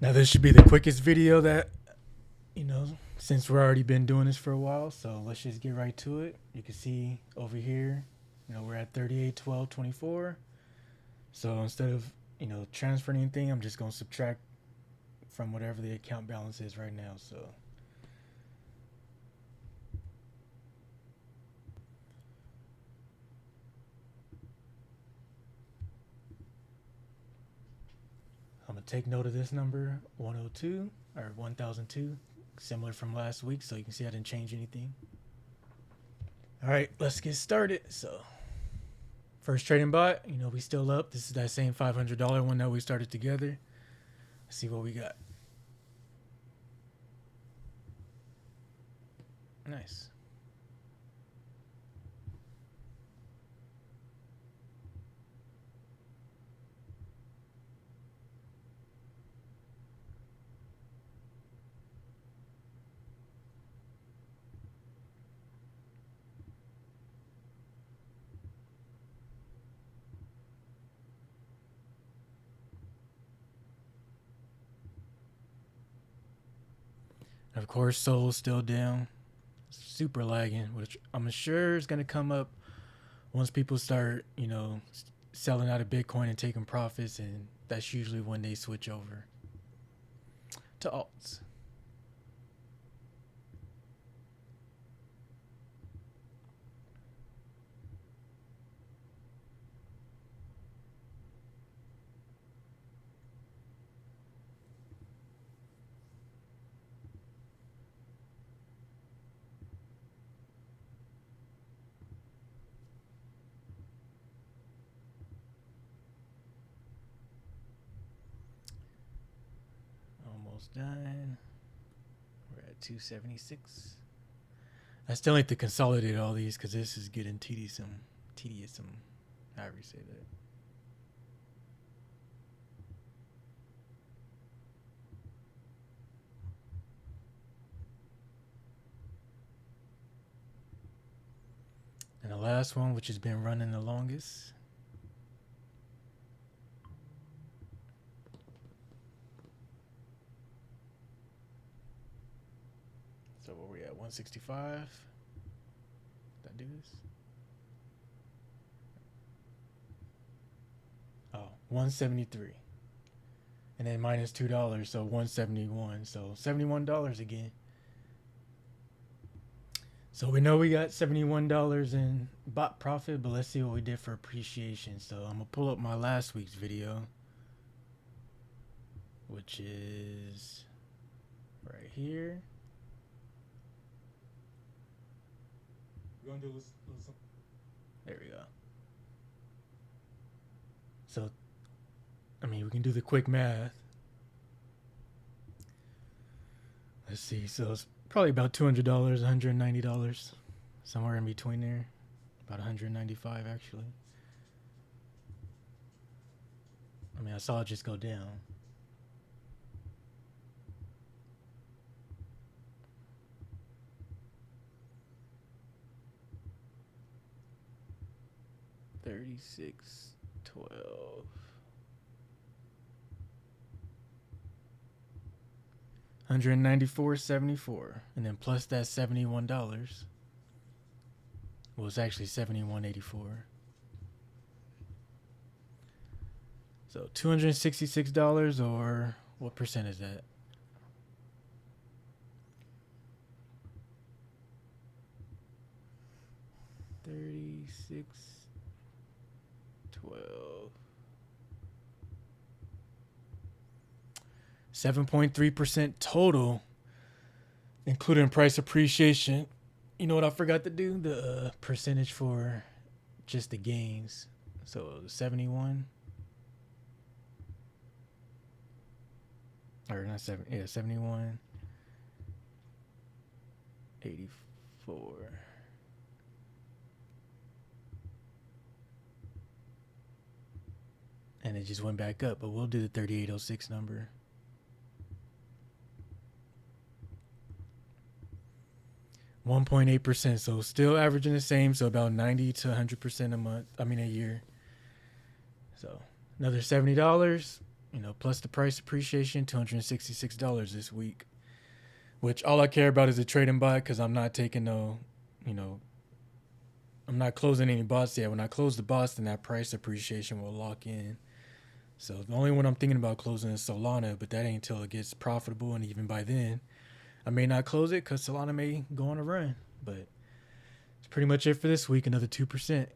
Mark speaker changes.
Speaker 1: Now this should be the quickest video that, since we're already been doing this for a while. So let's just get right to it. You can see over here, we're at 38, 12, 24. So instead of, transferring anything, I'm just going to subtract from whatever the account balance is right now. So I'm going to take note of this number, 102 or 1002, similar from last week. So you can see I didn't change anything. All right, let's get started. So first trading bot, we still up. This is that same $500 one that we started together. Let's see what we got. Nice. Of course, Sol's still down. Super lagging, which I'm sure is going to come up once people start, selling out of Bitcoin and taking profits. And that's usually when they switch over to alts. Almost done. We're at 276. I still need to consolidate all these because this is getting tedious. However you say that. And the last one, which has been running the longest. So where we at? 165. Did I do this? Oh, 173. And then minus $2, so 171. So $71 again. So we know we got $71 in bot profit, but let's see what we did for appreciation. So I'm gonna pull up my last week's video, which is right here. We're gonna do some. There we go. So, we can do the quick math. Let's see. So it's probably about $200, $190, somewhere in between there. About 195 actually. I saw it just go down. $36.12. $194.74, and then plus that $71. Well, it's actually $71.84. So $266, or what percent is that? $36.12. 7.3% total, including price appreciation. You know what I forgot to do? The percentage for just the gains. So 71. Or not 7. Yeah, 71. 84. And it just went back up, but we'll do the 3806 number. $1.8%, so still averaging the same, so about 90 to 100% a year. So another $70. plus the price appreciation, $266 this week. Which all I care about is the trade and buy because I'm not taking you know, I'm not closing any bots yet. When I close the bots, then that price appreciation will lock in. So the only one I'm thinking about closing is Solana, but that ain't until it gets profitable, and even by then, I may not close it because Solana may go on a run. But it's pretty much it for this week. Another 2%.